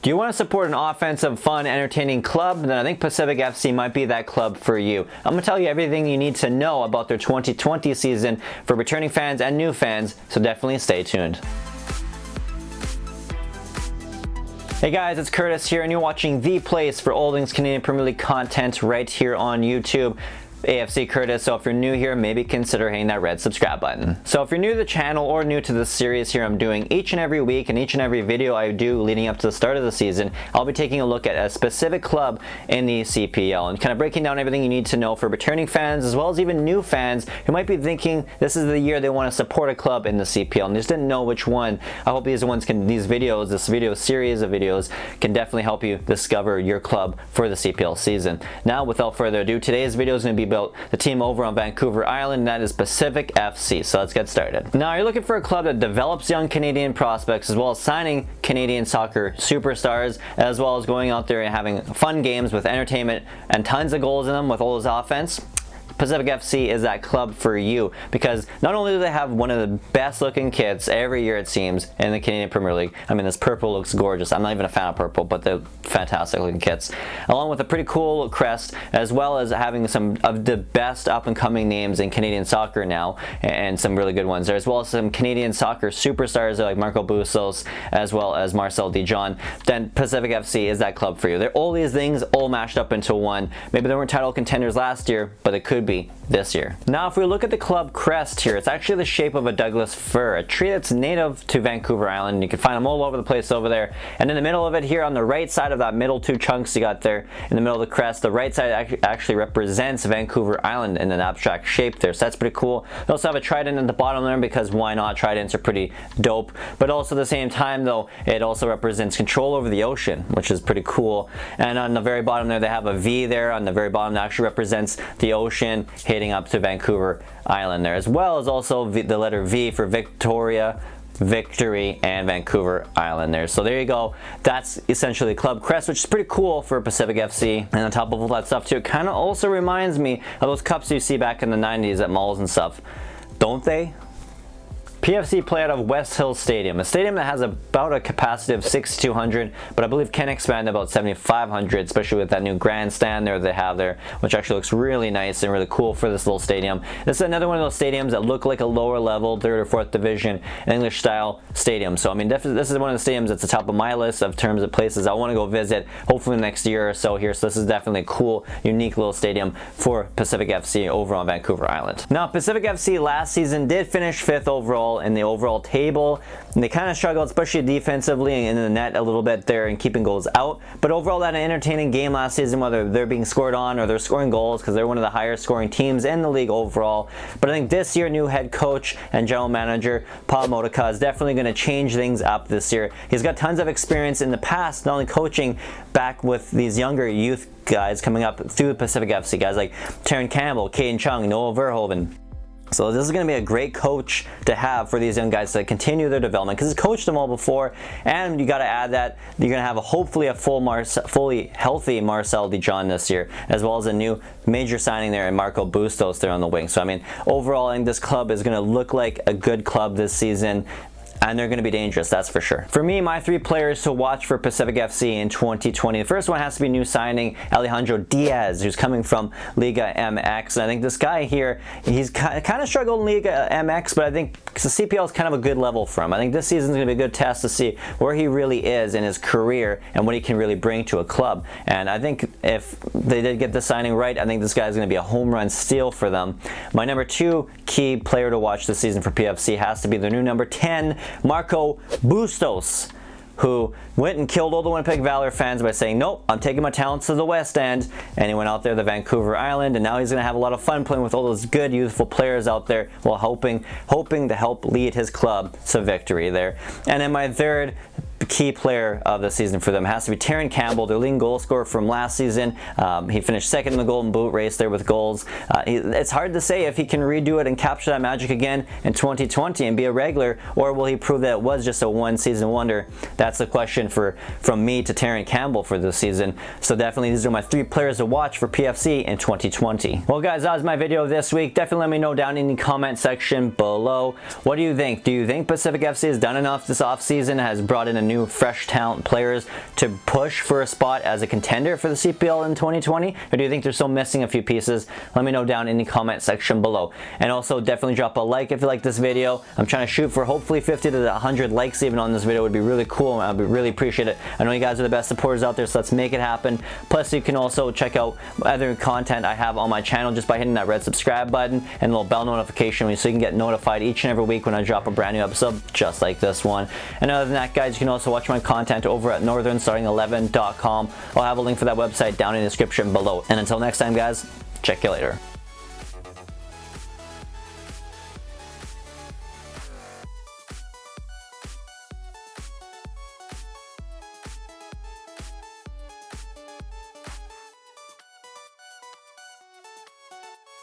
Do you want to support an offensive, fun, entertaining club? Then I think Pacific FC might be that club for you. I'm going to tell you everything you need to know about their 2020 season for returning fans and new fans, so definitely stay tuned. Hey guys, it's Curtis here, and you're watching the place for all things Canadian Premier League content right here on YouTube. A.F.C. Curtis, so if you're new here, maybe consider hitting that red subscribe button. So if you're new to the channel or new to this series here I'm doing each and every week, and each and every video I do leading up to the start of the season, I'll be taking a look at a specific club in the CPL and kind of breaking down everything you need to know for returning fans as well as even new fans who might be thinking this is the year they want to support a club in the CPL and just didn't know which one. I hope this video series of videos can definitely help you discover your club for the CPL season. Now, without further ado, today's video is going to be about the team over on Vancouver Island, and that is Pacific FC. So let's get started. Now, you're looking for a club that develops young Canadian prospects as well as signing Canadian soccer superstars, as well as going out there and having fun games with entertainment and tons of goals in them with all this offense. Pacific FC is that club for you, because not only do they have one of the best looking kits every year it seems in the Canadian Premier League. I mean, this purple looks gorgeous. I'm not even a fan of purple, but they're fantastic looking kits, along with a pretty cool crest, as well as having some of the best up and coming names in Canadian soccer now, and some really good ones there, as well as some Canadian soccer superstars like Marco Bustos as well as Marcel Dijon. Then Pacific FC is that club for you. They're all these things all mashed up into one. Maybe they weren't title contenders last year, but it could be this year. Now, if we look at the Club Crest here, it's actually the shape of a Douglas fir, a tree that's native to Vancouver Island. You can find them all over the place over there. And in the middle of it here, on the right side of that middle two chunks you got there in the middle of the crest, the right side actually represents Vancouver Island in an abstract shape there. So that's pretty cool. They also have a trident at the bottom there, because why not? Tridents are pretty dope. But also at the same time though, it also represents control over the ocean, which is pretty cool. And on the very bottom there, they have a V there on the very bottom that actually represents the ocean heading up to Vancouver Island there, as well as also the letter V for Victoria, Victory, and Vancouver Island there. So there you go. That's essentially Club Crest, which is pretty cool for Pacific FC. And on top of all that stuff too, it kind of also reminds me of those cups you see back in the 90s at malls and stuff, don't they? PFC play out of West Hill Stadium, a stadium that has about a capacity of 6,200, but I believe can expand to about 7,500, especially with that new grandstand there they have there, which actually looks really nice and really cool for this little stadium. This is another one of those stadiums that look like a lower level, 3rd or 4th division English style stadium. So I mean, definitely this is one of the stadiums that's the top of my list of terms of places I want to go visit, hopefully next year or so here. So this is definitely a cool, unique little stadium for Pacific FC over on Vancouver Island. Now, Pacific FC last season did finish 5th overall in the overall table, and they kind of struggled, especially defensively in the net a little bit there and keeping goals out. But overall, that an entertaining game last season, whether they're being scored on or they're scoring goals, because they're one of the higher scoring teams in the league overall. But I think this year, new head coach and general manager Paul Modica is definitely going to change things up this year. He's got tons of experience in the past, not only coaching back with these younger youth guys coming up through the Pacific FC, guys like Terran Campbell, Caden Chung, Noah Verhoeven. So this is going to be a great coach to have for these young guys to continue their development, because he's coached them all before, and you got to add that you're going to have hopefully a fully healthy Marcel Dijon this year, as well as a new major signing there in Marco Bustos there on the wing. So I mean, overall, I think this club is going to look like a good club this season, and they're going to be dangerous, that's for sure. For me, my 3 players to watch for Pacific FC in 2020. The first one has to be new signing Alejandro Diaz, who's coming from Liga MX. And I think this guy here, he's kind of struggled in Liga MX, but I think the CPL is kind of a good level for him. I think this season is going to be a good test to see where he really is in his career and what he can really bring to a club. And I think if they did get the signing right, I think this guy is going to be a home run steal for them. My number 2 key player to watch this season for PFC has to be their new number 10, Marco Bustos, who went and killed all the Winnipeg Valor fans by saying, nope, I'm taking my talents to the West End. And he went out there to Vancouver Island, and now he's going to have a lot of fun playing with all those good, youthful players out there, while hoping to help lead his club to victory there. And then my third key player of the season for them has to be Terran Campbell, their leading goal scorer from last season. He finished 2nd in the Golden Boot race there with goals. It's hard to say if he can redo it and capture that magic again in 2020 and be a regular, or will he prove that it was just a one-season wonder? That's the question from me to Terran Campbell for this season. So definitely these are my 3 players to watch for PFC in 2020. Well guys, that was my video this week. Definitely let me know down in the comment section below. What do you think? Do you think Pacific FC has done enough this offseason, has brought in a new new fresh talent players to push for a spot as a contender for the CPL in 2020? Or do you think they're still missing a few pieces? Let me know down in the comment section below. And also definitely drop a like if you like this video. I'm trying to shoot for hopefully 50 to 100 likes even on this video. It would be really cool, and I'd really appreciate it. I know you guys are the best supporters out there, so let's make it happen. Plus, you can also check out other content I have on my channel just by hitting that red subscribe button and the little bell notification so you can get notified each and every week when I drop a brand new episode just like this one. And other than that, guys, you can also watch my content over at northernstarting11.com. I'll have a link for that website down in the description below. And until next time, guys, check you later.